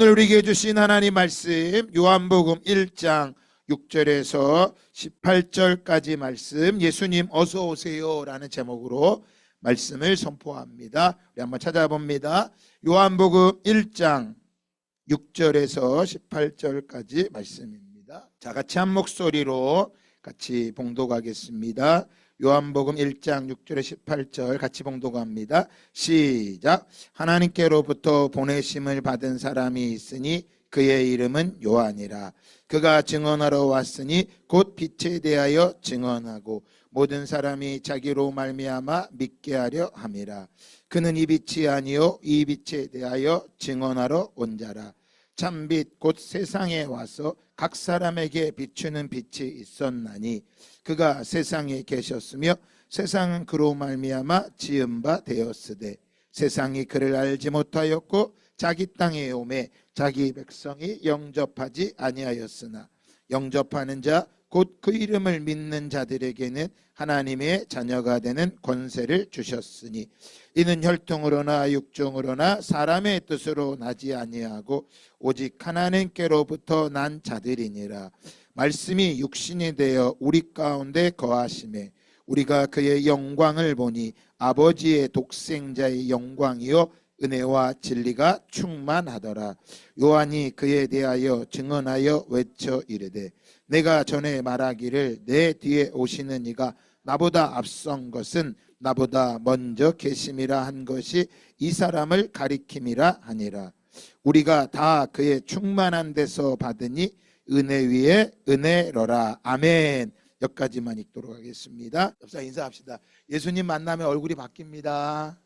오늘 우리에게 주신 하나님 말씀 요한복음 1장 6절에서 18절까지 말씀, 예수님 어서 오세요 라는 제목으로 말씀을 선포합니다. 우리 한번 찾아봅니다. 요한복음 1장 6절에서 18절까지 말씀입니다. 자, 같이 한 목소리로 같이 봉독하겠습니다. 요한복음 1장 6절에 18절 같이 봉독합니다. 시작. 하나님께로부터 보내심을 받은 사람이 있으니 그의 이름은 요한이라. 그가 증언하러 왔으니 곧 빛에 대하여 증언하고 모든 사람이 자기로 말미암아 믿게 하려 함이라. 그는 이 빛이 아니요 이 빛에 대하여 증언하러 온 자라. 참빛 곧 세상에 와서 각 사람에게 비추는 빛이 있었나니 그가 세상에 계셨으며 세상은 그로 말미암아 지은 바 되었으되 세상이 그를 알지 못하였고 자기 땅에 오매 자기 백성이 영접하지 아니하였으나 영접하는 자 곧 그 이름을 믿는 자들에게는 하나님의 자녀가 되는 권세를 주셨으니 이는 혈통으로나 육종으로나 사람의 뜻으로 나지 아니하고 오직 하나님께로부터 난 자들이니라. 말씀이 육신이 되어 우리 가운데 거하심에 우리가 그의 영광을 보니 아버지의 독생자의 영광이요 은혜와 진리가 충만하더라. 요한이 그에 대하여 증언하여 외쳐 이르되 내가 전에 말하기를 내 뒤에 오시는 이가 나보다 앞선 것은 나보다 먼저 계심이라 한 것이 이 사람을 가리킴이라 하니라. 우리가 다 그의 충만한 데서 받으니 은혜 위에 은혜로라. 아멘. 여기까지만 읽도록 하겠습니다. 옆사 인사합시다. 예수님 만나면 얼굴이 바뀝니다.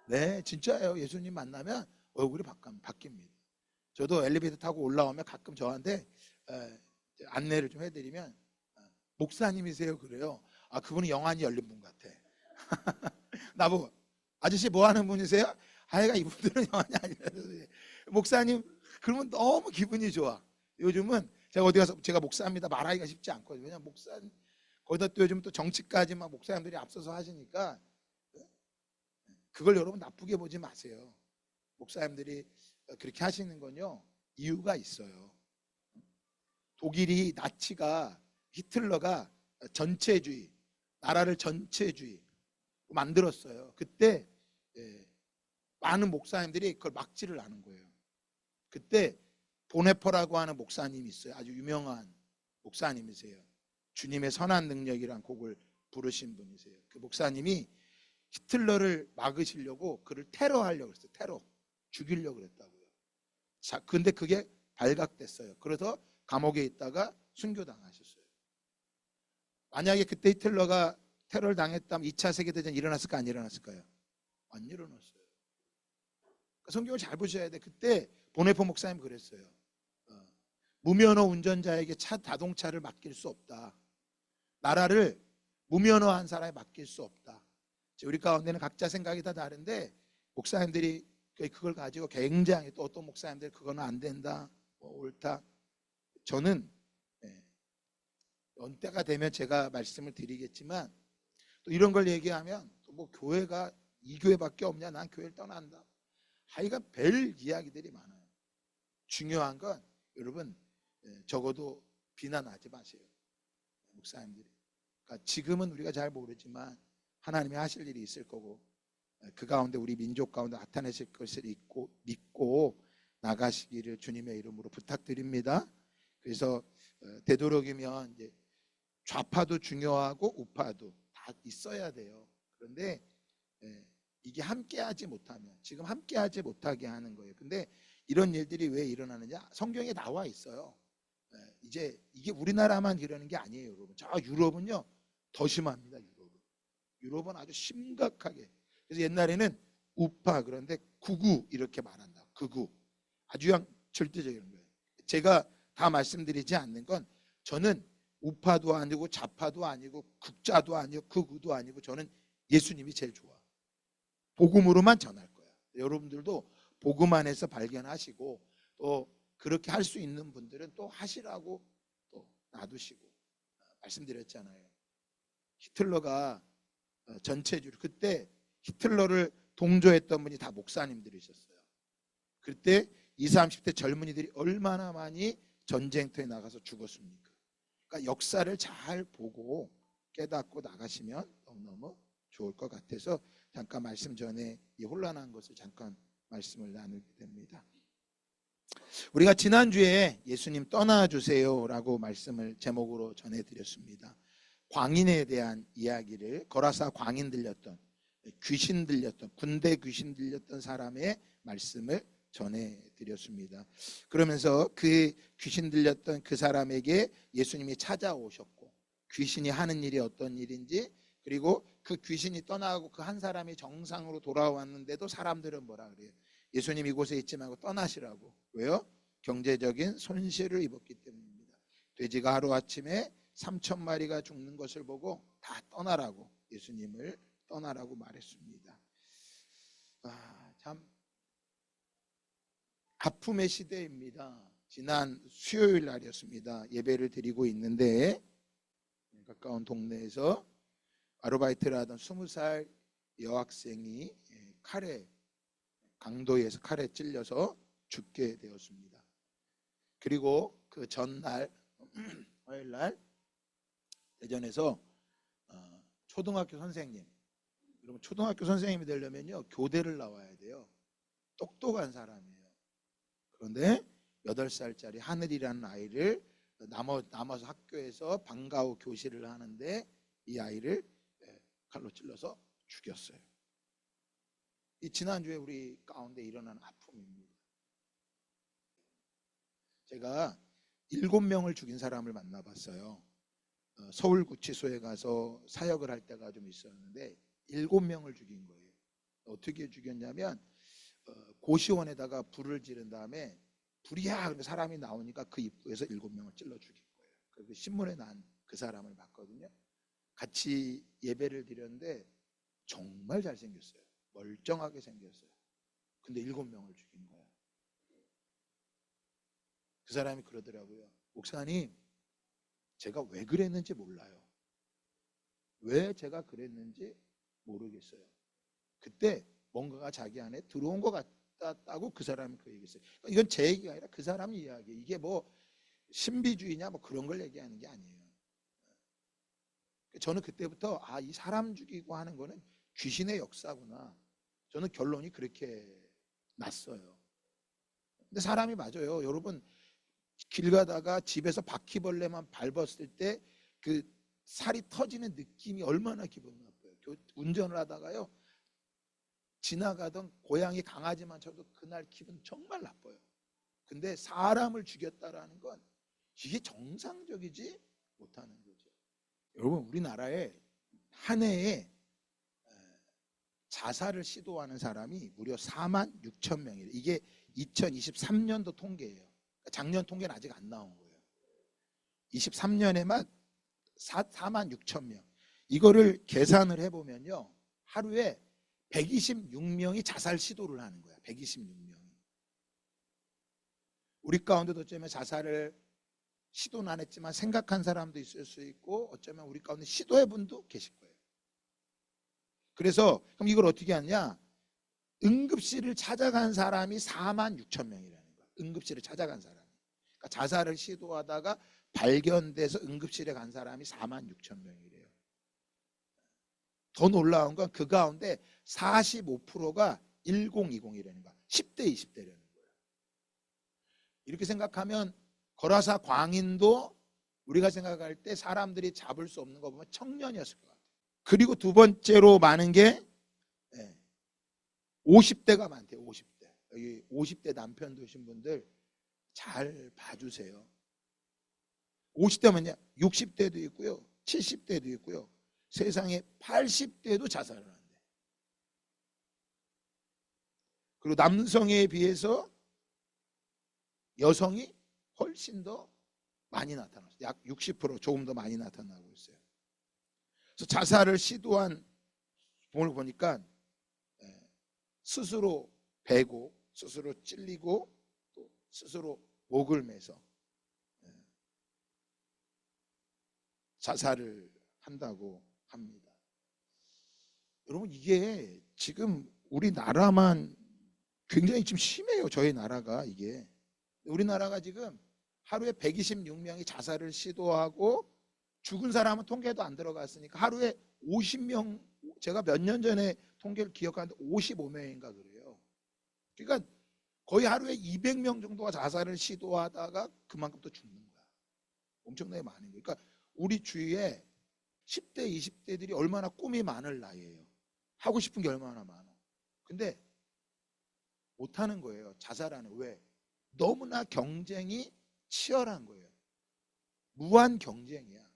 네, 진짜예요. 예수님 만나면 얼굴이 바뀝니다. 저도 엘리베이터 타고 올라오면 가끔 저한테 안내를 좀 해드리면 목사님이세요? 그래요. 아, 그분은 영안이 열린 분 같아. 나보고 아저씨 뭐 하는 분이세요? 하여가 이분들은 영안이 아니라서 목사님, 그러면 너무 기분이 좋아. 요즘은 제가 어디 가서 제가 목사입니다 말하기가 쉽지 않거든요. 왜냐면 목사, 거기다 또 요즘 또 정치까지 막 목사님들이 앞서서 하시니까 그걸 여러분 나쁘게 보지 마세요. 목사님들이 그렇게 하시는 건요 이유가 있어요. 독일이 나치가 히틀러가 전체주의, 나라를 전체주의 만들었어요. 그때 많은 목사님들이 그걸 막지를 않은 거예요. 그때 보네퍼라고 하는 목사님이 있어요. 아주 유명한 목사님이세요. 주님의 선한 능력이란 곡을 부르신 분이세요. 그 목사님이 히틀러를 막으시려고 그를 테러하려고 했어요. 테러. 죽이려고 그랬다고요. 자, 근데 그게 발각됐어요. 그래서 감옥에 있다가 순교당하셨어요. 만약에 그때 히틀러가 테러를 당했다면 2차 세계대전이 일어났을까 안 일어났을까요? 안 일어났어요. 그러니까 성경을 잘 보셔야 돼. 그때 보네퍼 목사님 그랬어요. 무면허 운전자에게 자동차를 맡길 수 없다. 나라를 무면허한 사람에 맡길 수 없다. 우리 가운데는 각자 생각이 다 다른데 목사님들이 그걸 가지고 굉장히 또 어떤 목사님들 그거는 안 된다, 옳다. 저는 때가 되면 제가 말씀을 드리겠지만 또 이런 걸 얘기하면 또 뭐 교회가 이 교회밖에 없냐, 난 교회를 떠난다. 하여간 별 이야기들이 많아요. 중요한 건 여러분 적어도 비난하지 마세요. 목사님들이. 그러니까 지금은 우리가 잘 모르지만 하나님이 하실 일이 있을 거고 그 가운데 우리 민족 가운데 나타내실 것을 믿고 나가시기를 주님의 이름으로 부탁드립니다. 그래서 되도록이면 이제 좌파도 중요하고 우파도 다 있어야 돼요. 그런데 이게 함께하지 못하면 지금 함께하지 못하게 하는 거예요. 근데 이런 일들이 왜 일어나느냐? 성경에 나와 있어요. 이제 이게 우리나라만 이러는 게 아니에요, 여러분. 저 유럽은요 더 심합니다. 유럽은 아주 심각하게. 그래서 옛날에는 우파 그런데 극우 이렇게 말한다. 극우. 아주 절대적인 거예요. 제가 다 말씀드리지 않는 건 저는 우파도 아니고 좌파도 아니고 극자도 아니고 극우도 아니고 저는 예수님이 제일 좋아. 복음으로만 전할 거야. 여러분들도 복음 안에서 발견하시고 또 그렇게 할 수 있는 분들은 또 하시라고 또 놔두시고 말씀드렸잖아요. 히틀러가 전체주의 그때 히틀러를 동조했던 분이 다 목사님들이셨어요. 그때 20, 30대 젊은이들이 얼마나 많이 전쟁터에 나가서 죽었습니까? 그러니까 역사를 잘 보고 깨닫고 나가시면 너무너무 좋을 것 같아서 잠깐 말씀 전에 이 혼란한 것을 잠깐 말씀을 나누게 됩니다. 우리가 지난주에 예수님 떠나주세요라고 말씀을 제목으로 전해드렸습니다. 광인에 대한 이야기를, 거라사 광인 들렸던, 귀신 들렸던, 군대 귀신 들렸던 사람의 말씀을 전해드렸습니다. 그러면서 그 귀신 들렸던 그 사람에게 예수님이 찾아오셨고 귀신이 하는 일이 어떤 일인지, 그리고 그 귀신이 떠나고 그 한 사람이 정상으로 돌아왔는데도 사람들은 뭐라 그래요? 예수님 이곳에 있지 말고 떠나시라고. 왜요? 경제적인 손실을 입었기 때문입니다. 돼지가 하루아침에 3,000마리가 죽는 것을 보고 다 떠나라고, 예수님을 떠나라고 말했습니다. 참 아픔의 시대입니다. 지난 수요일 날이었습니다. 예배를 드리고 있는데 가까운 동네에서 아르바이트를 하던 20살 여학생이 강도에서 칼에 찔려서 죽게 되었습니다. 그리고 그 전날 화요일날 대전에서 초등학교 선생님, 여러분 초등학교 선생님이 되려면요 교대를 나와야 돼요. 똑똑한 사람이에요. 그런데 8살짜리 하늘이라는 아이를 남아서 학교에서 방과 후 교실을 하는데 이 아이를 칼로 찔러서 죽였어요. 이 지난주에 우리 가운데 일어난 아픔입니다. 제가 7명을 죽인 사람을 만나봤어요. 서울구치소에 가서 사역을 할 때가 좀 있었는데 7명을 죽인 거예요. 어떻게 죽였냐면 고시원에다가 불을 지른 다음에 불이야! 그러면 사람이 나오니까 그 입구에서 7명을 찔러 죽인 거예요. 그 신문에 난 그 사람을 봤거든요. 같이 예배를 드렸는데 정말 잘생겼어요. 멀쩡하게 생겼어요. 근데 7명을 죽인 거예요. 그 사람이 그러더라고요. 목사님, 제가 왜 그랬는지 몰라요. 왜 제가 그랬는지 모르겠어요. 그때 뭔가가 자기 안에 들어온 것 같다고 그 사람이 그 얘기했어요. 이건 제 얘기가 아니라 그 사람 이야기. 이게 뭐 신비주의냐 뭐 그런 걸 얘기하는 게 아니에요. 저는 그때부터 이 사람 죽이고 하는 거는 귀신의 역사구나. 저는 결론이 그렇게 났어요. 근데 사람이 맞아요. 여러분 길 가다가 집에서 바퀴벌레만 밟았을 때 그 살이 터지는 느낌이 얼마나 기분 나빠요. 운전을 하다가요 지나가던 고양이 강아지만 쳐도 그날 기분 정말 나빠요. 근데 사람을 죽였다라는 건 이게 정상적이지 못하는 거죠. 여러분 우리나라에 한 해에 자살을 시도하는 사람이 무려 46,000명이에요. 이게 2023년도 통계예요. 작년 통계는 아직 안 나온 거예요. 23년에만 46,000명. 이거를 계산을 해보면요 하루에 126명이 자살 시도를 하는 거야. 126명이. 우리 가운데도 어쩌면 자살을 시도는 안 했지만 생각한 사람도 있을 수 있고 어쩌면 우리 가운데 시도해 분도 계실 거예요. 그래서 그럼 이걸 어떻게 하냐? 응급실을 찾아간 사람이 46,000명이라는 거야. 응급실을 찾아간 사람이. 그러니까 자살을 시도하다가 발견돼서 응급실에 간 사람이 46,000명이래요. 더 놀라운 건 그 가운데 45%가 1020이라는 거야. 10대, 20대라는 거예요. 이렇게 생각하면 거라사 광인도 우리가 생각할 때 사람들이 잡을 수 없는 거 보면 청년이었을 것 같아요. 그리고 두 번째로 많은 게 50대가 많대요. 50대. 여기 50대 남편 두신 분들 잘 봐주세요. 50대면요 60대도 있고요 70대도 있고요 세상에 80대도 자살을 한대. 그리고 남성에 비해서 여성이 훨씬 더 많이 나타났어요. 약 60% 조금 더 많이 나타나고 있어요. 그래서 자살을 시도한 분을 보니까 스스로 베고 스스로 찔리고 또 스스로 목을 매서 자살을 한다고 합니다. 여러분 이게 지금 우리나라만 굉장히 지금 심해요. 저희 나라가 이게. 우리나라가 지금 하루에 126명이 자살을 시도하고 죽은 사람은 통계도 안 들어갔으니까 하루에 50명, 제가 몇 년 전에 통계를 기억하는데 55명인가 그래요. 그러니까 거의 하루에 200명 정도가 자살을 시도하다가 그만큼 또 죽는 거야. 엄청나게 많은 거예요. 그러니까 우리 주위에 10대, 20대들이 얼마나 꿈이 많을 나이예요. 하고 싶은 게 얼마나 많아. 근데 못하는 거예요. 자살하는. 왜? 너무나 경쟁이 치열한 거예요. 무한 경쟁이야.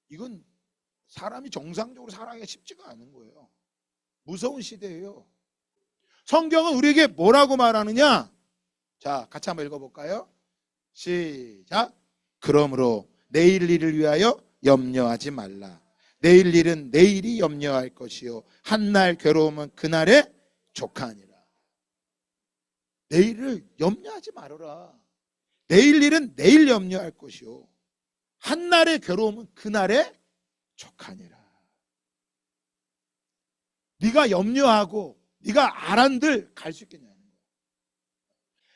이건 사람이 정상적으로 살아가기가 쉽지가 않은 거예요. 무서운 시대예요. 성경은 우리에게 뭐라고 말하느냐? 자, 같이 한번 읽어볼까요? 시작. 그러므로 내일 일을 위하여 염려하지 말라. 내일 일은 내일이 염려할 것이요 한날 괴로움은 그날에 족하니라. 내일을 염려하지 말아라. 내일 일은 내일 염려할 것이요 한날의 괴로움은 그날에 족하니라. 네가 염려하고 네가 알한들 갈 수 있겠냐는 거야.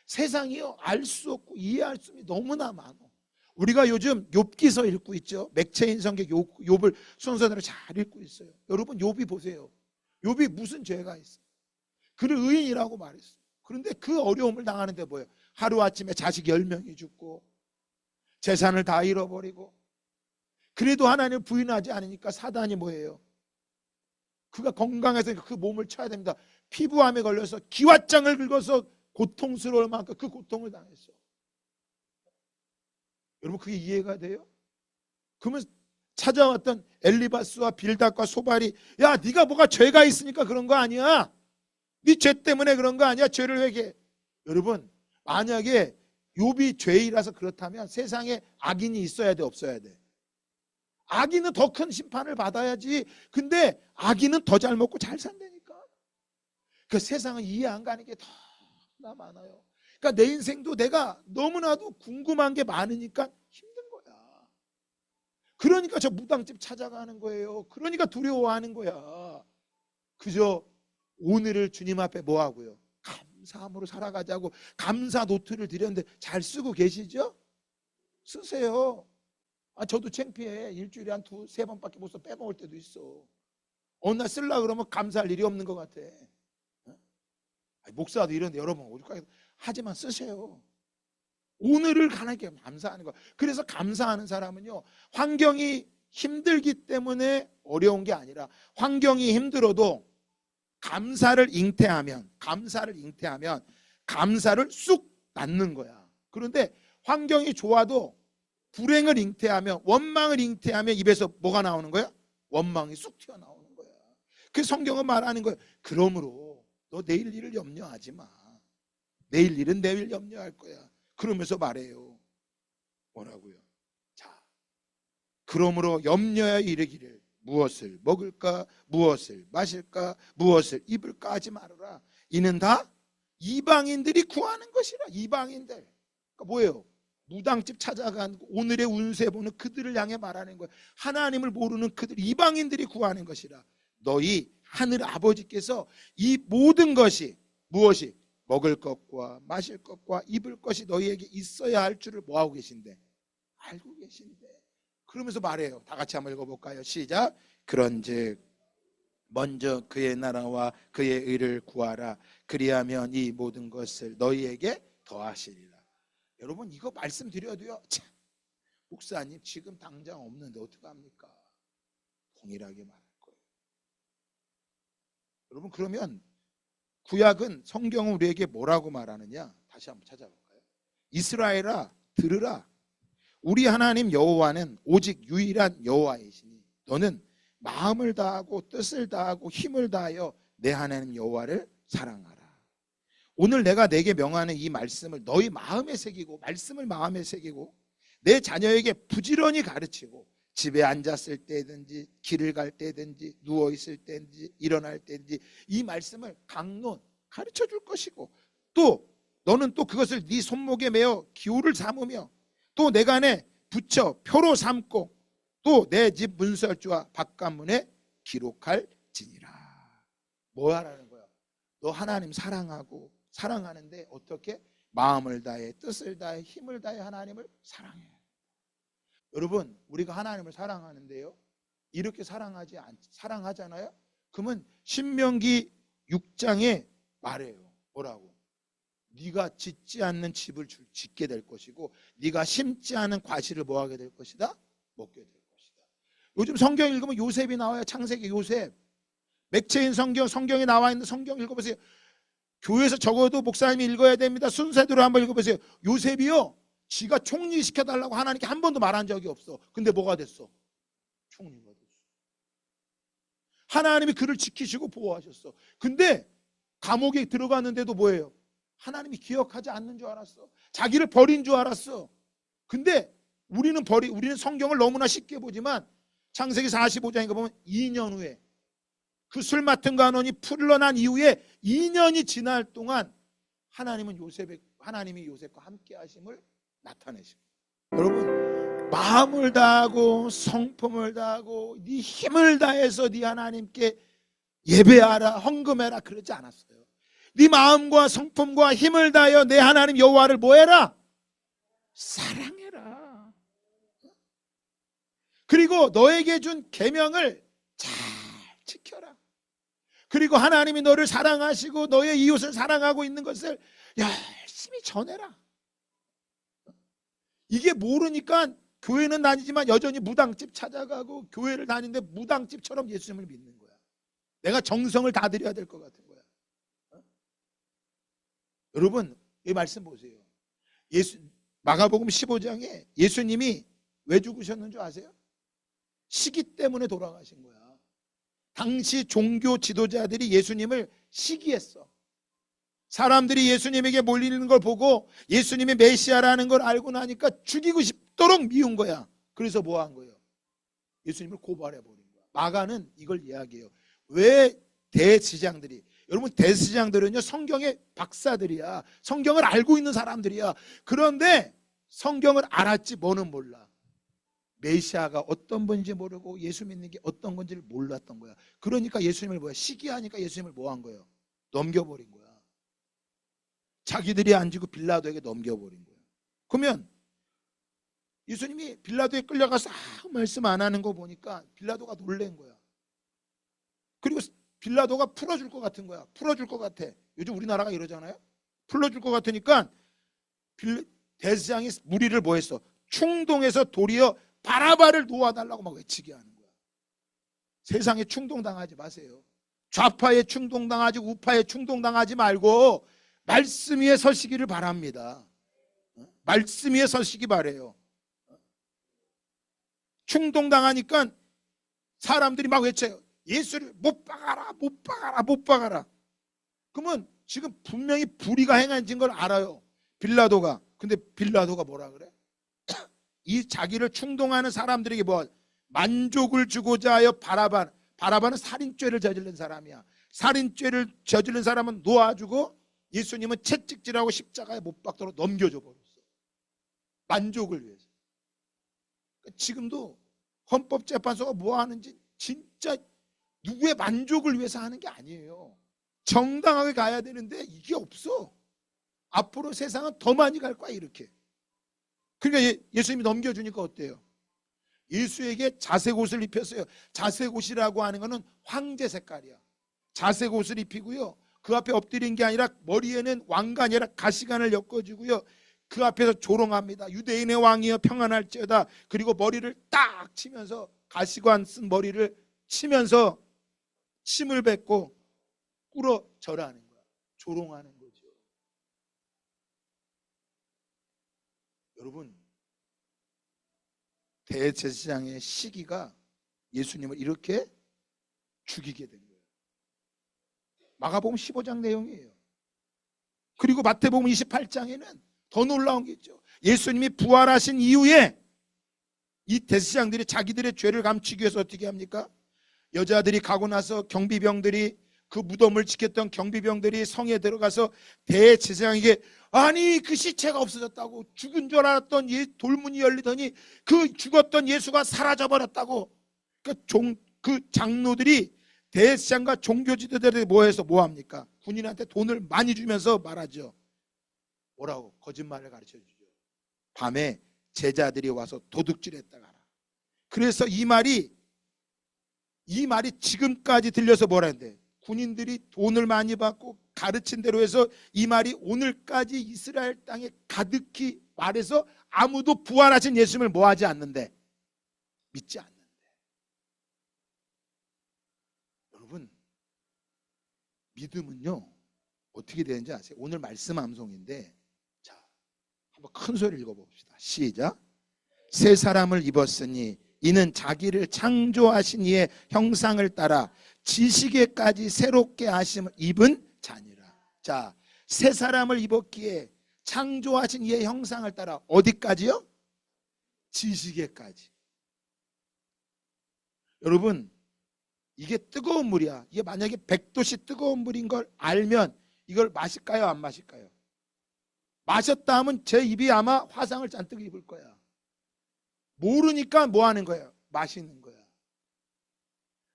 세상이요 알 수 없고 이해할 수 없는 게 너무나 많아. 우리가 요즘 욥기서 읽고 있죠. 맥체인 성경 욥을 순서대로 잘 읽고 있어요. 여러분 욥이 보세요. 욥이 무슨 죄가 있어? 그를 의인이라고 말했어. 그런데 그 어려움을 당하는데 뭐예요? 하루아침에 자식 10명이 죽고 재산을 다 잃어버리고 그래도 하나님을 부인하지 않으니까 사단이 뭐예요? 그가 건강해서 그 몸을 쳐야 됩니다. 피부암에 걸려서 기왓장을 긁어서 고통스러울 만큼 그 고통을 당했어. 여러분 그게 이해가 돼요? 그러면 찾아왔던 엘리바스와 빌닷과 소발이 야 네가 뭐가 죄가 있으니까 그런 거 아니야. 네 죄 때문에 그런 거 아니야. 죄를 회개해. 여러분 만약에 욥이 죄이라서 그렇다면 세상에 악인이 있어야 돼 없어야 돼? 악인은 더 큰 심판을 받아야지. 근데 악인은 더 잘 먹고 잘 산다니까. 그 세상은 이해 안 가는 게 더 많아요. 그러니까 내 인생도 내가 너무나도 궁금한 게 많으니까 힘든 거야. 그러니까 저 무당집 찾아가는 거예요. 그러니까 두려워하는 거야. 그저 오늘을 주님 앞에 뭐 하고요? 감사함으로 살아가자고 감사 노트를 드렸는데 잘 쓰고 계시죠? 쓰세요. 저도 창피해. 일주일에 한 2-3번밖에 못 써. 빼먹을 때도 있어. 어느 날 쓰려고 그러면 감사할 일이 없는 것 같아. 목사도 이런데 여러분 오죽하게 하지만 쓰세요. 오늘을 하나님께 감사하는 거. 그래서 감사하는 사람은요 환경이 힘들기 때문에 어려운 게 아니라 환경이 힘들어도 감사를 잉태하면 감사를 쑥 낳는 거야. 그런데 환경이 좋아도 불행을 잉태하면 원망을 잉태하면 입에서 뭐가 나오는 거야? 원망이 쑥 튀어나오는 거야. 그 성경은 말하는 거야. 그러므로 너 내일 일을 염려하지 마. 내일 일은 내일 염려할 거야. 그러면서 말해요. 뭐라고요? 자, 그러므로 염려에 이르기를 무엇을 먹을까, 무엇을 마실까, 무엇을 입을까 하지 말아라. 이는 다 이방인들이 구하는 것이라. 이방인들. 그러니까 뭐예요? 무당집 찾아간 오늘의 운세 보는 그들을 향해 말하는 거예요. 하나님을 모르는 그들 이방인들이 구하는 것이라. 너희 하늘 아버지께서 이 모든 것이 무엇이 먹을 것과 마실 것과 입을 것이 너희에게 있어야 할 줄을 뭐하고 계신데? 알고 계신데. 그러면서 말해요. 다 같이 한번 읽어볼까요? 시작. 그런즉 먼저 그의 나라와 그의 의를 구하라. 그리하면 이 모든 것을 너희에게 더하시리라. 여러분 이거 말씀드려도요 참, 목사님 지금 당장 없는데 어떡합니까? 동일하게 말할 거예요. 여러분 그러면 구약은 성경은 우리에게 뭐라고 말하느냐? 다시 한번 찾아볼까요? 이스라엘아 들으라. 우리 하나님 여호와는 오직 유일한 여호와이시니 너는 마음을 다하고 뜻을 다하고 힘을 다하여 내 하나님 여호와를 사랑하라. 오늘 내가 내게 명하는 이 말씀을 너희 마음에 새기고 말씀을 마음에 새기고 내 자녀에게 부지런히 가르치고 집에 앉았을 때든지 길을 갈 때든지 누워있을 때든지 일어날 때든지 이 말씀을 강론 가르쳐 줄 것이고 또 너는 또 그것을 네 손목에 매어 기호를 삼으며 또 내 간에 붙여 표로 삼고 또 내 집 문설주와 바깥문에 기록할지니라. 뭐 하라는 거야? 너 하나님 사랑하는데 어떻게? 마음을 다해, 뜻을 다해, 힘을 다해 하나님을 사랑해. 여러분, 우리가 하나님을 사랑하는데요, 이렇게 사랑하잖아요. 그러면 신명기 6장에 말해요. 뭐라고? 네가 짓지 않는 집을 짓게 될 것이고, 네가 심지 않은 과실을 뭐하게 될 것이다? 먹게 될 것이다. 요즘 성경 읽으면 요셉이 나와요. 창세기 요셉. 맥체인 성경에 나와 있는 성경 읽어보세요. 교회에서 적어도 목사님이 읽어야 됩니다. 순서대로 한번 읽어보세요. 요셉이요, 지가 총리 시켜달라고 하나님께 한 번도 말한 적이 없어. 근데 뭐가 됐어? 총리가 됐어. 하나님이 그를 지키시고 보호하셨어. 근데 감옥에 들어갔는데도 뭐예요? 하나님이 기억하지 않는 줄 알았어. 자기를 버린 줄 알았어. 근데 우리는 성경을 너무나 쉽게 보지만 창세기 45장에 보면 2년 후에 그 술 맡은 간원이 풀러난 이후에 2년이 지날 동안 하나님이 요셉과 함께 하심을 나타내시고, 여러분, 마음을 다하고 성품을 다하고 네 힘을 다해서 네 하나님께 예배하라, 헌금해라 그러지 않았어요. 네 마음과 성품과 힘을 다하여 내 하나님 여호와를 뭐해라? 사랑해라. 그리고 너에게 준 계명을 잘 지켜라. 그리고 하나님이 너를 사랑하시고 너의 이웃을 사랑하고 있는 것을 열심히 전해라. 이게 모르니까 교회는 다니지만 여전히 무당집 찾아가고 교회를 다니는데 무당집처럼 예수님을 믿는 거야. 내가 정성을 다 드려야 될 것 같은 거야. 여러분, 이 말씀 보세요. 마가복음 15장에 예수님이 왜 죽으셨는 줄 아세요? 시기 때문에 돌아가신 거야. 당시 종교 지도자들이 예수님을 시기했어. 사람들이 예수님에게 몰리는 걸 보고 예수님이 메시아라는 걸 알고 나니까 죽이고 싶도록 미운 거야. 그래서 뭐 한 거예요? 예수님을 고발해버린 거야. 마가는 이걸 이야기해요. 왜 대제사장들이, 여러분 대제사장들은요 성경의 박사들이야. 성경을 알고 있는 사람들이야. 그런데 성경을 알았지 뭐는 몰라. 메시아가 어떤 분인지 모르고 예수 믿는 게 어떤 건지를 몰랐던 거야. 그러니까 예수님을 뭐야? 시기하니까 예수님을 뭐 한 거예요? 넘겨버린 거야. 자기들이 안 지고 빌라도에게 넘겨버린 거예요. 그러면 예수님이 빌라도에 끌려가서 아무 말씀 안 하는 거 보니까 빌라도가 놀란 거야. 그리고 빌라도가 풀어줄 것 같은 거야. 풀어줄 것 같아. 요즘 우리나라가 이러잖아요. 풀어줄 것 같으니까 대제사장이 무리를 뭐 했어? 충동해서 도리어 바라바를 놓아달라고 막 외치게 하는 거야. 세상에 충동당하지 마세요. 좌파에 충동당하지 우파에 충동당하지 말고 말씀 위에 서시기를 바랍니다. 말씀 위에 서시기 바래요. 충동당하니까 사람들이 막 외쳐요. 예수를 못 박아라, 못 박아라, 못 박아라. 그러면 지금 분명히 불의가 행한 걸 알아요, 빌라도가. 근데 빌라도가 뭐라 그래? 이 자기를 충동하는 사람들에게 뭐 만족을 주고자 하여 바라바는 살인죄를 저지른 사람이야. 살인죄를 저지른 사람은 놓아주고 예수님은 채찍질하고 십자가에 못 박도록 넘겨줘 버렸어. 만족을 위해서. 지금도 헌법재판소가 뭐 하는지 진짜 누구의 만족을 위해서 하는 게 아니에요. 정당하게 가야 되는데 이게 없어. 앞으로 세상은 더 많이 갈 거야 이렇게. 그러니까 예수님이 넘겨주니까 어때요? 예수에게 자색 옷을 입혔어요. 자색 옷이라고 하는 거는 황제 색깔이야. 자색 옷을 입히고요, 그 앞에 엎드린 게 아니라 머리에는 왕관이 아니라 가시관을 엮어주고요, 그 앞에서 조롱합니다. 유대인의 왕이여 평안할지어다. 그리고 머리를 딱 치면서, 가시관 쓴 머리를 치면서 침을 뱉고 꿇어 절하는 거야. 조롱하는 거죠. 여러분, 대제사장의 시기가 예수님을 이렇게 죽이게 된 거예요. 마가복음 15장 내용이에요. 그리고 마태복음 28장에는 더 놀라운 게 있죠. 예수님이 부활하신 이후에 이 대제사장들이 자기들의 죄를 감추기 위해서 어떻게 합니까? 여자들이 가고 나서 경비병들이, 그 무덤을 지켰던 경비병들이 성에 들어가서 대제사장에게, 아니 그 시체가 없어졌다고, 죽은 줄 알았던 돌문이 열리더니 그 죽었던 예수가 사라져 버렸다고. 그 장로들이 대제사장과 종교 지도자들이 모여서 뭐 합니까? 군인한테 돈을 많이 주면서 말하죠. 뭐라고? 거짓말을 가르쳐 주죠. 밤에 제자들이 와서 도둑질했다 가라. 그래서 이 말이 지금까지 들려서 뭐라는데, 군인들이 돈을 많이 받고 가르친 대로 해서 이 말이 오늘까지 이스라엘 땅에 가득히 말해서 아무도 부활하신 예수님을 뭐하지 않는데, 믿지 않는데. 여러분, 믿음은요 어떻게 되는지 아세요? 오늘 말씀 암송인데, 자, 한번 큰 소리를 읽어봅시다. 시작. 새 사람을 입었으니 이는 자기를 창조하신 이의 형상을 따라 지식에까지 새롭게 하심을 입은 자니라. 자, 새 사람을 입었기에 창조하신 이의 형상을 따라 어디까지요? 지식에까지. 여러분, 이게 뜨거운 물이야. 이게 만약에 100도씨 뜨거운 물인 걸 알면 이걸 마실까요, 안 마실까요? 마셨다 하면 제 입이 아마 화상을 잔뜩 입을 거야. 모르니까 뭐 하는 거야? 마시는 거야.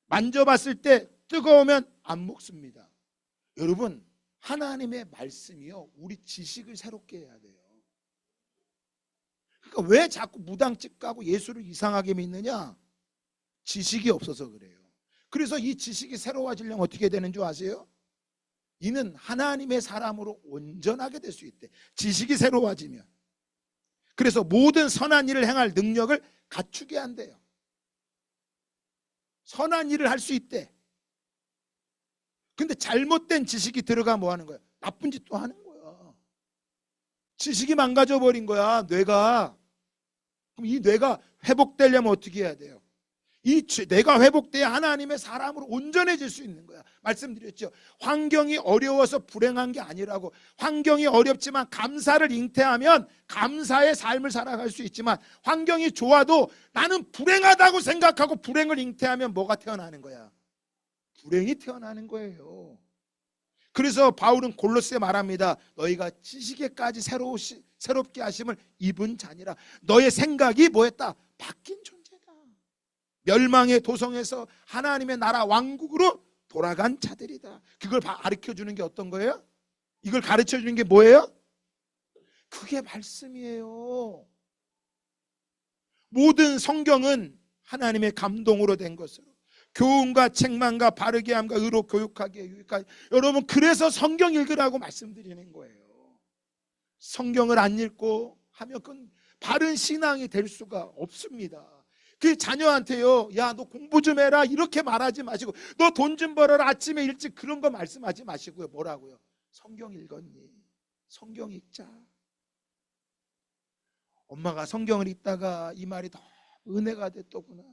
만져봤을 때 뜨거우면 안 먹습니다. 여러분, 하나님의 말씀이요 우리 지식을 새롭게 해야 돼요. 그러니까 왜 자꾸 무당집 가고 예수를 이상하게 믿느냐? 지식이 없어서 그래요. 그래서 이 지식이 새로워지려면 어떻게 되는 줄 아세요? 이는 하나님의 사람으로 온전하게 될 수 있대. 지식이 새로워지면. 그래서 모든 선한 일을 행할 능력을 갖추게 한대요. 선한 일을 할 수 있대. 근데 잘못된 지식이 들어가 뭐 하는 거야? 나쁜 짓도 하는 거야. 지식이 망가져버린 거야, 뇌가. 그럼 이 뇌가 회복되려면 어떻게 해야 돼요? 이 뇌가 회복돼야 하나님의 사람으로 온전해질 수 있는 거야. 말씀드렸죠. 환경이 어려워서 불행한 게 아니라고. 환경이 어렵지만 감사를 잉태하면 감사의 삶을 살아갈 수 있지만, 환경이 좋아도 나는 불행하다고 생각하고 불행을 잉태하면 뭐가 태어나는 거야? 불행이 태어나는 거예요. 그래서 바울은 골로새에 말합니다. 너희가 지식에까지 새롭게 하심을 입은 자니라. 너의 생각이 뭐했다? 바뀐 존재다. 멸망의 도성에서 하나님의 나라 왕국으로 돌아간 자들이다. 그걸 가르쳐주는 게 어떤 거예요? 이걸 가르쳐주는 게 뭐예요? 그게 말씀이에요. 모든 성경은 하나님의 감동으로 된 것으로 교훈과 책망과 바르게 함과 의로 교육하기에 유익하게. 여러분, 그래서 성경 읽으라고 말씀드리는 거예요. 성경을 안 읽고 하면 그건 바른 신앙이 될 수가 없습니다. 그 자녀한테요, 야, 너 공부 좀 해라 이렇게 말하지 마시고, 너 돈 좀 벌어라 아침에 일찍, 그런 거 말씀하지 마시고요. 뭐라고요? 성경 읽었니? 성경 읽자. 엄마가 성경을 읽다가 이 말이 너무 은혜가 됐더구나.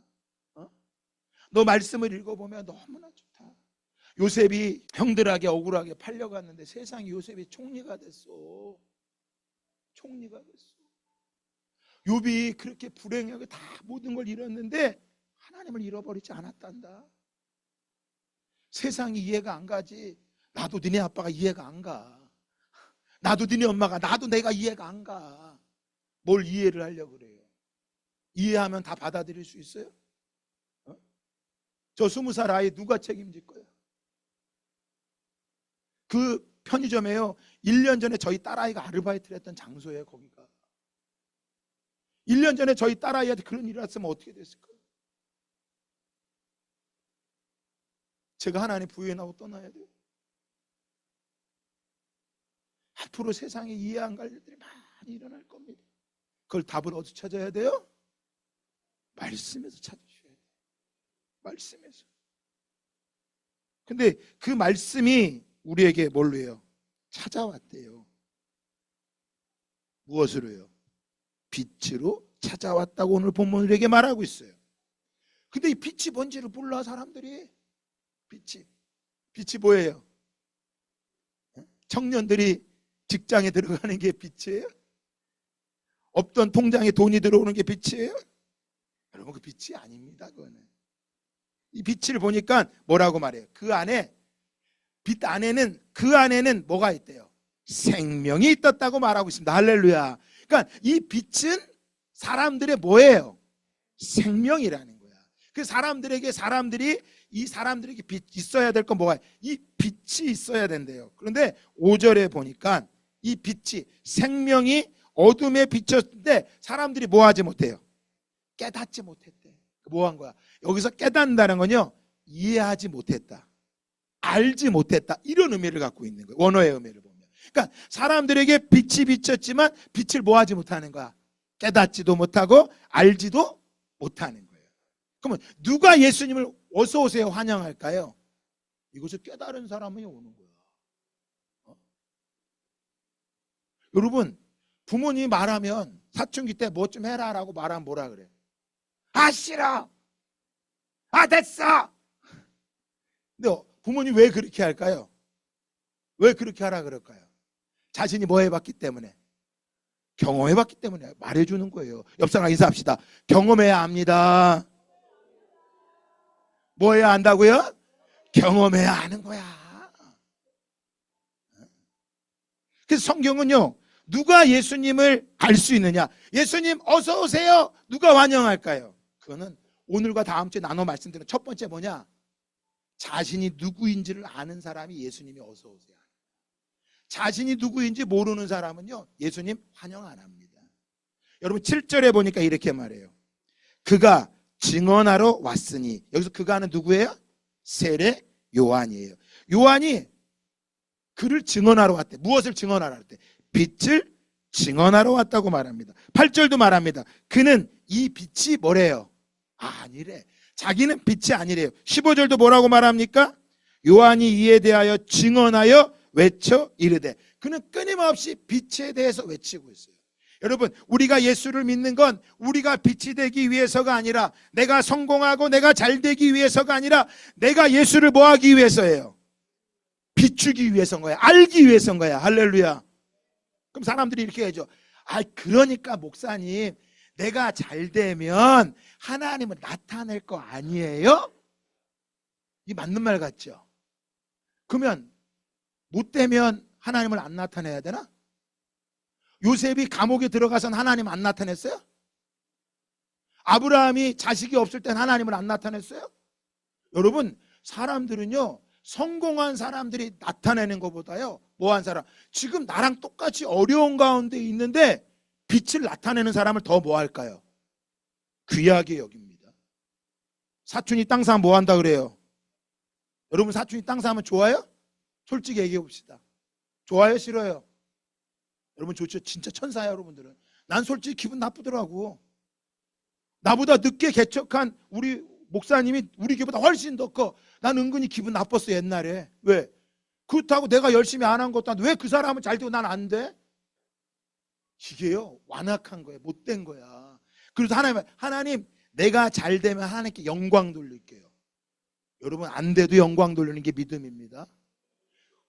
너 말씀을 읽어보면 너무나 좋다. 요셉이 형들에게 억울하게 팔려갔는데 세상에 요셉이 총리가 됐어. 총리가 됐어. 욥이 그렇게 불행하게 다 모든 걸 잃었는데 하나님을 잃어버리지 않았단다. 세상이 이해가 안 가지. 나도 니네 아빠가 이해가 안 가. 나도 니네 엄마가, 나도 내가 이해가 안 가. 뭘 이해를 하려고 그래요? 이해하면 다 받아들일 수 있어요? 저 20살 아이 누가 책임질 거야? 그 편의점에요, 1년 전에 저희 딸아이가 아르바이트를 했던 장소예요. 거기가 1년 전에 저희 딸아이한테 그런 일이 났으면 어떻게 됐을까요? 제가 하나님 부여해나고 떠나야 돼요. 앞으로 세상에 이해 안 갈 일들이 많이 일어날 겁니다. 그걸 답을 어디서 찾아야 돼요? 말씀에서 찾으셔야 돼요. 말씀에서. 근데 그 말씀이 우리에게 뭘로 해요? 찾아왔대요. 무엇으로요? 빛으로 찾아왔다고 오늘 본문은 우리에게 말하고 있어요. 근데 이 빛이 뭔지를 몰라 사람들이. 빛이 뭐예요? 청년들이 직장에 들어가는 게 빛이에요? 없던 통장에 돈이 들어오는 게 빛이에요? 여러분, 그 빛이 아닙니다. 그거는. 이 빛을 보니까 뭐라고 말해요? 그 안에, 빛 안에는, 그 안에는 뭐가 있대요? 생명이 있었다고 말하고 있습니다. 할렐루야. 그러니까 이 빛은 사람들의 뭐예요? 생명이라는 거야. 그 사람들에게, 사람들이 이 사람들에게 있어야 될 건 뭐가? 이 빛이 있어야 된대요. 그런데 5절에 보니까 이 빛이 생명이 어둠에 비쳤는데 사람들이 뭐 하지 못해요? 깨닫지 못했대. 뭐 한 거야? 여기서 깨닫는다는 건요, 이해하지 못했다, 알지 못했다, 이런 의미를 갖고 있는 거예요. 원어의 의미를 보면. 그러니까 사람들에게 빛이 비쳤지만 빛을 뭐 하지 못하는 거야? 깨닫지도 못하고 알지도 못하는 거예요. 그러면 누가 예수님을 어서 오세요 환영할까요? 이것을 깨달은 사람이 오는 거야. 여러분, 부모님이 말하면 사춘기 때 뭐 좀 해라 라고 말하면 뭐라 그래? 아 싫어, 아 됐어. 근데 부모님 왜 그렇게 할까요? 왜 그렇게 하라 그럴까요? 자신이 뭐 해봤기 때문에, 경험해봤기 때문에 말해주는 거예요. 옆 사람 인사합시다. 경험해야 합니다. 뭐 해야 한다고요? 경험해야 하는 거야. 그래서 성경은요, 누가 예수님을 알 수 있느냐? 예수님 어서 오세요. 누가 환영할까요? 그거는 오늘과 다음 주에 나눠 말씀드리는 첫 번째 뭐냐? 자신이 누구인지를 아는 사람이 예수님이 어서 오세요. 자신이 누구인지 모르는 사람은요, 예수님 환영 안 합니다. 여러분 7절에 보니까 이렇게 말해요. 그가 증언하러 왔으니, 여기서 그가는 누구예요? 세례 요한이에요. 요한이 그를 증언하러 왔대. 무엇을 증언하러 왔대? 빛을 증언하러 왔다고 말합니다. 8절도 말합니다. 그는 이 빛이 뭐래요? 아니래. 자기는 빛이 아니래요. 15절도 뭐라고 말합니까? 요한이 이에 대하여 증언하여 외쳐 이르되, 그는 끊임없이 빛에 대해서 외치고 있어요. 여러분, 우리가 예수를 믿는 건 우리가 빛이 되기 위해서가 아니라, 내가 성공하고 내가 잘 되기 위해서가 아니라, 내가 예수를 뭐 하기 위해서예요? 비추기 위해서인 거야. 알기 위해서인 거야. 할렐루야. 그럼 사람들이 이렇게 해야죠. 아, 그러니까 목사님, 내가 잘 되면 하나님은 나타낼 거 아니에요? 이 맞는 말 같죠? 그러면 못 되면 하나님을 안 나타내야 되나? 요셉이 감옥에 들어가선 하나님 안 나타냈어요? 아브라함이 자식이 없을 땐 하나님을 안 나타냈어요? 여러분, 사람들은요, 성공한 사람들이 나타내는 것보다요, 뭐한 사람, 지금 나랑 똑같이 어려운 가운데 있는데 빛을 나타내는 사람을 더 뭐 할까요? 귀하게 여깁니다. 사촌이 땅 사면 뭐 한다 그래요? 여러분, 사촌이 땅 사면 좋아요? 솔직히 얘기해 봅시다. 좋아요, 싫어요? 여러분 좋죠? 진짜 천사야 여러분들은. 난 솔직히 기분 나쁘더라고. 나보다 늦게 개척한 우리 목사님이 우리 교회보다 훨씬 더 커. 난 은근히 기분 나빴어 옛날에. 왜? 그렇다고 내가 열심히 안 한 것도 아닌데 왜 그 사람은 잘 되고 난 안 돼? 이게요, 완악한 거예요. 못된 거야. 그래서 하나님 내가 잘 되면 하나님께 영광 돌릴게요. 여러분, 안 돼도 영광 돌리는 게 믿음입니다.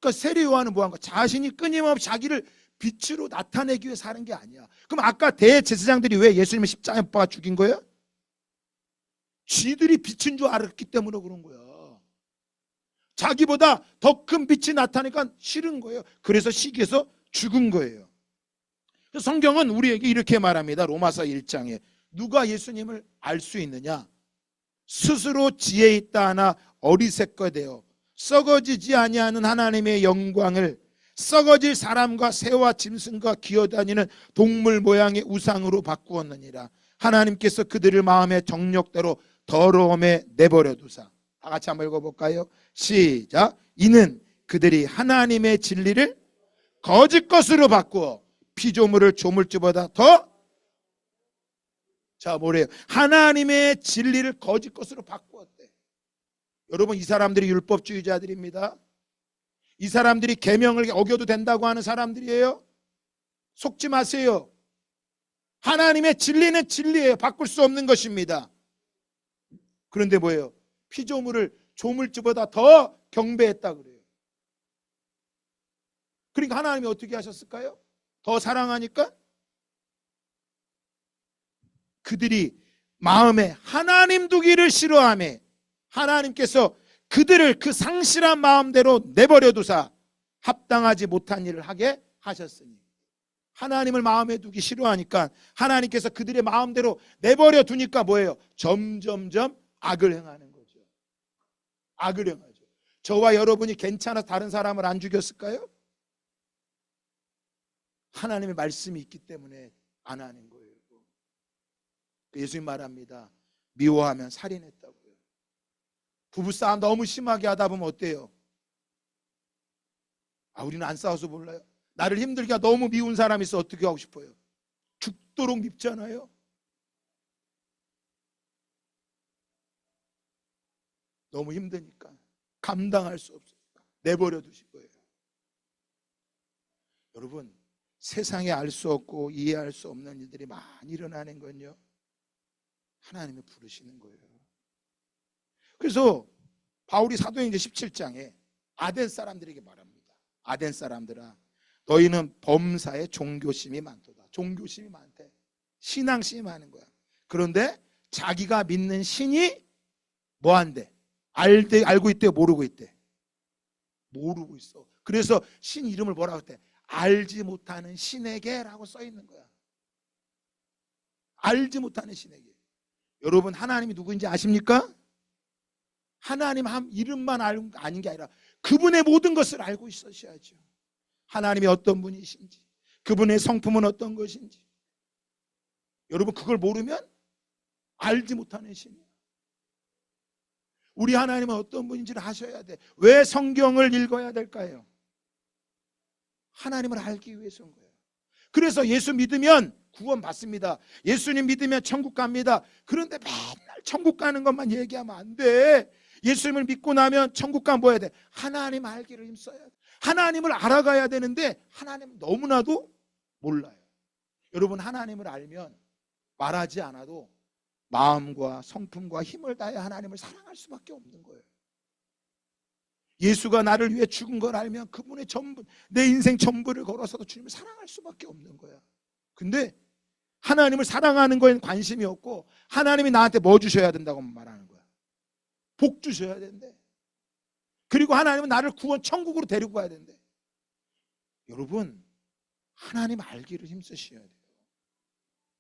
그러니까 세례 요한은 뭐한 거야? 자신이 끊임없이 자기를 빛으로 나타내기 위해 사는 게 아니야. 그럼 아까 대제사장들이 왜 예수님을 십자가에 못 박아 죽인 거예요? 쥐들이 빛인 줄 알았기 때문에 그런 거야. 자기보다 더 큰 빛이 나타나니까 싫은 거예요. 그래서 시기해서 죽은 거예요. 성경은 우리에게 이렇게 말합니다. 로마서 1장에 누가 예수님을 알 수 있느냐? 스스로 지혜 있다 하나 어리석게 되어 썩어지지 아니하는 하나님의 영광을 썩어질 사람과 새와 짐승과 기어다니는 동물 모양의 우상으로 바꾸었느니라. 하나님께서 그들을 마음의 정욕대로 더러움에 내버려 두사. 다 같이 한번 읽어볼까요? 시작. 이는 그들이 하나님의 진리를 거짓 것으로 바꾸어 피조물을 조물주보다 더, 자 뭐래요? 하나님의 진리를 거짓 것으로 바꾸었대. 여러분, 이 사람들이 율법주의자들입니다. 이 사람들이 계명을 어겨도 된다고 하는 사람들이에요. 속지 마세요. 하나님의 진리는 진리예요. 바꿀 수 없는 것입니다. 그런데 뭐예요? 피조물을 조물주보다 더 경배했다 그래요. 그러니까 하나님이 어떻게 하셨을까요? 더 사랑하니까 그들이 마음에 하나님 두기를 싫어하며 하나님께서 그들을 그 상실한 마음대로 내버려 두사 합당하지 못한 일을 하게 하셨으니, 하나님을 마음에 두기 싫어하니까 하나님께서 그들의 마음대로 내버려 두니까 뭐예요? 점점점 악을 행하는 거죠. 악을 행하죠. 저와 여러분이 괜찮아서 다른 사람을 안 죽였을까요? 하나님의 말씀이 있기 때문에 안 하는 거예요. 예수님 말합니다. 미워하면 살인했다고요. 부부싸움 너무 심하게 하다 보면 어때요? 우리는 안 싸워서 몰라요. 나를 힘들게 너무 미운 사람이 있어 어떻게 하고 싶어요? 죽도록 밉잖아요. 너무 힘드니까 감당할 수 없으니까 내버려 두실 거예요. 여러분, 세상에 알 수 없고 이해할 수 없는 일들이 많이 일어나는 건요, 하나님이 부르시는 거예요. 그래서 바울이 사도행전 17장에 아덴 사람들에게 말합니다. 아덴 사람들아, 너희는 범사에 종교심이 많도다. 종교심이 많대. 신앙심이 많은 거야. 그런데 자기가 믿는 신이 뭐한대? 알고 있대, 모르고 있대? 모르고 있어. 그래서 신 이름을 뭐라고 했대? 알지 못하는 신에게라고 써 있는 거야. 알지 못하는 신에게. 여러분, 하나님이 누구인지 아십니까? 하나님 이름만 아는 게 아니라 그분의 모든 것을 알고 있으셔야죠. 하나님이 어떤 분이신지, 그분의 성품은 어떤 것인지. 여러분, 그걸 모르면 알지 못하는 신이에요. 우리 하나님은 어떤 분인지를 아셔야 돼. 왜 성경을 읽어야 될까요? 하나님을 알기 위해서인 거예요. 그래서 예수 믿으면 구원 받습니다. 예수님 믿으면 천국 갑니다. 그런데 맨날 천국 가는 것만 얘기하면 안 돼. 예수님을 믿고 나면 천국 가면 뭐 해야 돼? 하나님 알기를 힘써야 돼. 하나님을 알아가야 되는데 하나님 너무나도 몰라요. 여러분, 하나님을 알면 말하지 않아도 마음과 성품과 힘을 다해 하나님을 사랑할 수밖에 없는 거예요. 예수가 나를 위해 죽은 걸 알면 그분의 전부, 내 인생 전부를 걸어서도 주님을 사랑할 수밖에 없는 거야. 근데 하나님을 사랑하는 거에는 관심이 없고 하나님이 나한테 뭐 주셔야 된다고 말하는 거야. 복 주셔야 된대. 그리고 하나님은 나를 구원 천국으로 데리고 가야 된대. 여러분, 하나님 알기를 힘쓰셔야 돼요.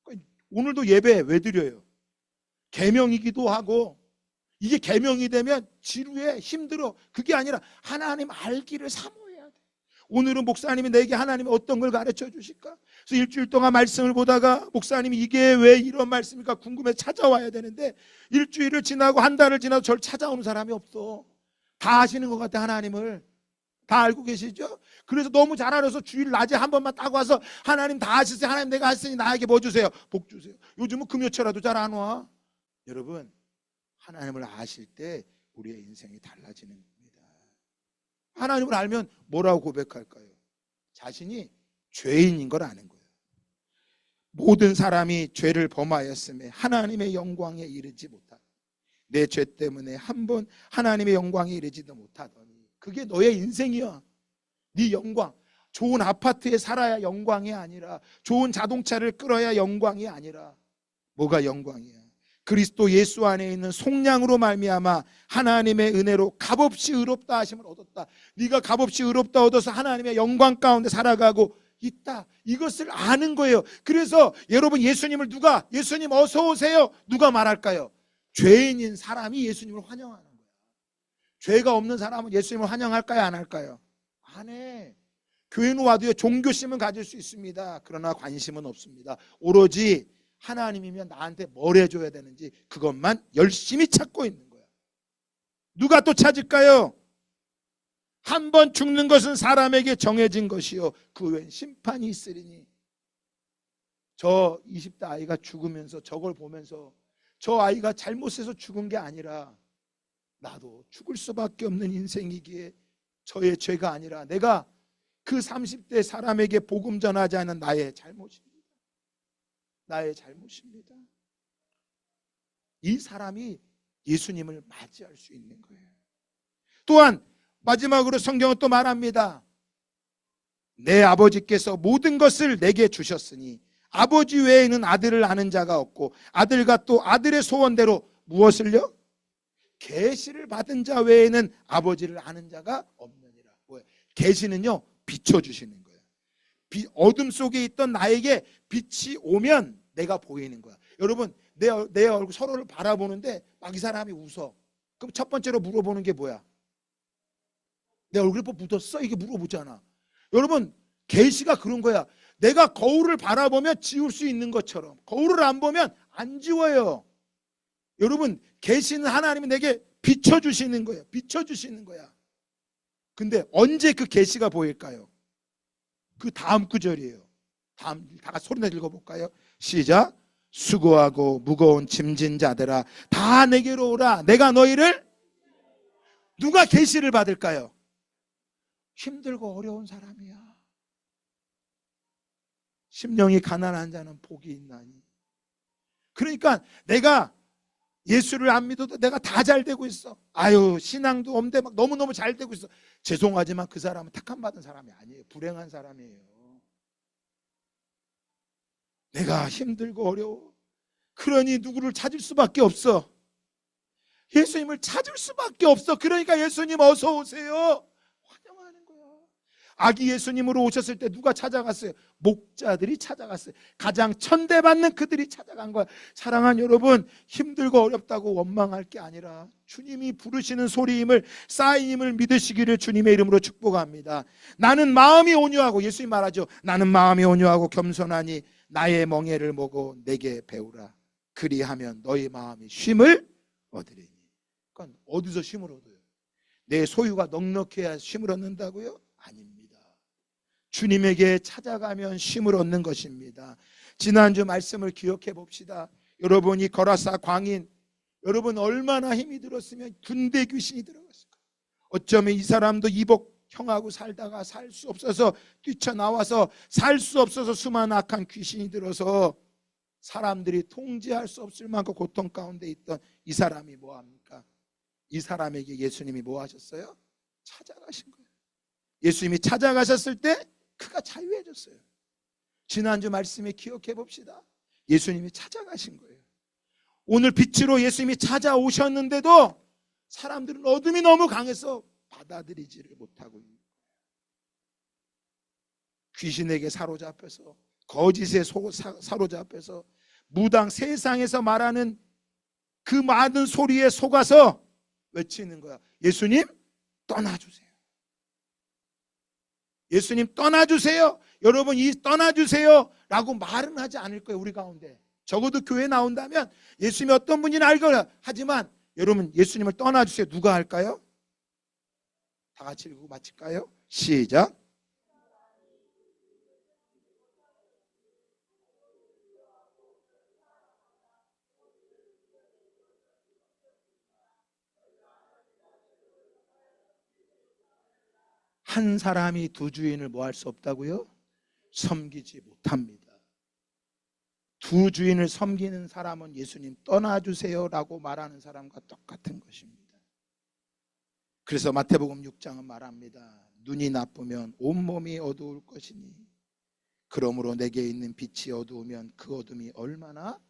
그러니까 오늘도 예배 왜 드려요? 계명이기도 하고, 이게 계명이 되면 지루해, 힘들어. 그게 아니라 하나님 알기를 사모해야 돼. 오늘은 목사님이 내게 하나님이 어떤 걸 가르쳐 주실까? 그래서 일주일 동안 말씀을 보다가 목사님이 이게 왜 이런 말씀일까 궁금해 찾아와야 되는데, 일주일을 지나고 한 달을 지나도 저를 찾아오는 사람이 없어. 다 아시는 것 같아. 하나님을 다 알고 계시죠? 그래서 너무 잘 알아서 주일 낮에 한 번만 딱 와서 하나님 다 아시세요? 하나님 내가 했으니 나에게 뭐 주세요? 복 주세요. 요즘은 금요초라도 잘 안 와. 여러분, 하나님을 아실 때 우리의 인생이 달라지는 겁니다. 하나님을 알면 뭐라고 고백할까요? 자신이 죄인인 걸 아는 거예요. 모든 사람이 죄를 범하였음에 하나님의 영광에 이르지 못하다. 내 죄 때문에 한 번 하나님의 영광에 이르지도 못하더니 그게 너의 인생이야. 네 영광. 좋은 아파트에 살아야 영광이 아니라, 좋은 자동차를 끌어야 영광이 아니라, 뭐가 영광이야? 그리스도 예수 안에 있는 속량으로 말미암아 하나님의 은혜로 값없이 의롭다 하심을 얻었다. 네가 값없이 의롭다 얻어서 하나님의 영광 가운데 살아가고 있다. 이것을 아는 거예요. 그래서 여러분, 예수님 어서 오세요, 누가 말할까요? 죄인인 사람이 예수님을 환영하는 거예요. 죄가 없는 사람은 예수님을 환영할까요, 안 할까요? 안 해. 교회는 와도요, 종교심은 가질 수 있습니다. 그러나 관심은 없습니다. 오로지 하나님이면 나한테 뭘 해줘야 되는지 그것만 열심히 찾고 있는 거야. 누가 또 찾을까요? 한 번 죽는 것은 사람에게 정해진 것이요 그 외엔 심판이 있으리니. 저 20대 아이가 죽으면서 저걸 보면서 저 아이가 잘못해서 죽은 게 아니라 나도 죽을 수밖에 없는 인생이기에 저의 죄가 아니라 내가 그 30대 사람에게 복음 전하지 않은 나의 잘못입니다. 나의 잘못입니다. 이 사람이 예수님을 맞이할 수 있는 거예요. 또한 마지막으로 성경은 또 말합니다. 내 아버지께서 모든 것을 내게 주셨으니 아버지 외에는 아들을 아는 자가 없고 아들과 또 아들의 소원대로 무엇을요? 계시를 받은 자 외에는 아버지를 아는 자가 없느니라. 뭐예요? 계시는요, 비춰주시는 거예요. 어둠 속에 있던 나에게 빛이 오면 내가 보이는 거야. 여러분, 내 얼굴 서로를 바라보는데 막 이 사람이 웃어. 그럼 첫 번째로 물어보는 게 뭐야? 내 얼굴에 뭐 묻었어? 이게 물어보잖아. 여러분, 계시가 그런 거야. 내가 거울을 바라보면 지울 수 있는 것처럼 거울을 안 보면 안 지워요. 여러분, 계시는 하나님이 내게 비춰주시는 거예요. 비춰주시는 거야. 근데 언제 그 계시가 보일까요? 그 다음 구절이에요. 다음, 다 같이 소리 내서 읽어볼까요? 시작. 수고하고 무거운 짐진 자들아 다 내게로 오라. 내가 너희를. 누가 계시를 받을까요? 힘들고 어려운 사람이야. 심령이 가난한 자는 복이 있나니. 그러니까 내가 예수를 안 믿어도 내가 다 잘 되고 있어. 아유, 신앙도 없는데 막 너무너무 잘 되고 있어. 죄송하지만 그 사람은 택함 받은 사람이 아니에요. 불행한 사람이에요. 내가 힘들고 어려워. 그러니 누구를 찾을 수밖에 없어. 예수님을 찾을 수밖에 없어. 그러니까 예수님 어서 오세요. 환영하는 거야. 아기 예수님으로 오셨을 때 누가 찾아갔어요? 목자들이 찾아갔어요. 가장 천대받는 그들이 찾아간 거야. 사랑하는 여러분, 힘들고 어렵다고 원망할 게 아니라 주님이 부르시는 소리임을, 사인임을 믿으시기를 주님의 이름으로 축복합니다. 나는 마음이 온유하고, 예수님 말하죠. 나는 마음이 온유하고 겸손하니 나의 멍에를 모고 내게 배우라. 그리하면 너희 마음이 쉼을 얻으리니. 그러니까 어디서 쉼을 얻어요? 내 소유가 넉넉해야 쉼을 얻는다고요? 아닙니다. 주님에게 찾아가면 쉼을 얻는 것입니다. 지난주 말씀을 기억해 봅시다. 여러분이 거라사 광인, 여러분 얼마나 힘이 들었으면 군대 귀신이 들어갔을까? 어쩌면 이 사람도 이복 형하고 살다가 살 수 없어서 뛰쳐나와서 살 수 없어서 수많은 악한 귀신이 들어서 사람들이 통제할 수 없을 만큼 고통 가운데 있던 이 사람이 뭐합니까? 이 사람에게 예수님이 뭐 하셨어요? 찾아가신 거예요. 예수님이 찾아가셨을 때 그가 자유해졌어요. 지난주 말씀에 기억해 봅시다. 예수님이 찾아가신 거예요. 오늘 빛으로 예수님이 찾아오셨는데도 사람들은 어둠이 너무 강해서 받아들이지를 못하고 있는 거예요. 귀신에게 사로잡혀서, 거짓에 사로잡혀서, 무당 세상에서 말하는 그 많은 소리에 속아서 외치는 거야. 예수님 떠나주세요. 예수님 떠나주세요. 여러분, 이 떠나주세요 라고 말은 하지 않을 거예요. 우리 가운데 적어도 교회 나온다면 예수님이 어떤 분인지 알거나. 하지만 여러분, 예수님을 떠나주세요 누가 할까요? 다 같이 읽고 마칠까요? 시작. 한 사람이 두 주인을 뭐 할 수 없다고요? 섬기지 못합니다. 두 주인을 섬기는 사람은 예수님 떠나주세요라고 말하는 사람과 똑같은 것입니다. 그래서 마태복음 6장은 말합니다. 눈이 나쁘면 온몸이 어두울 것이니 그러므로 내게 있는 빛이 어두우면 그 어둠이 얼마나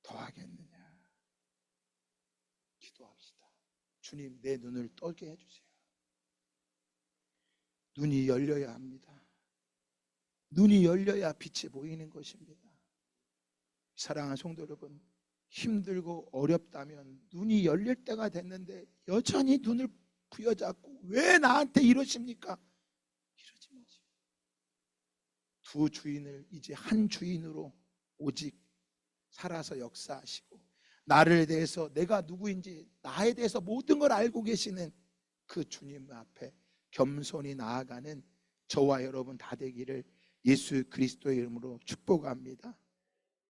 더하겠느냐. 기도합시다. 주님, 내 눈을 떠게 해주세요. 눈이 열려야 합니다. 눈이 열려야 빛이 보이는 것입니다. 사랑하는 성도 여러분, 힘들고 어렵다면 눈이 열릴 때가 됐는데 여전히 눈을 부여잡고 왜 나한테 이러십니까? 이러지 마시고 두 주인을 이제 한 주인으로 오직 살아서 역사하시고 나를 대해서, 내가 누구인지 나에 대해서 모든 걸 알고 계시는 그 주님 앞에 겸손히 나아가는 저와 여러분 다 되기를 예수 그리스도의 이름으로 축복합니다.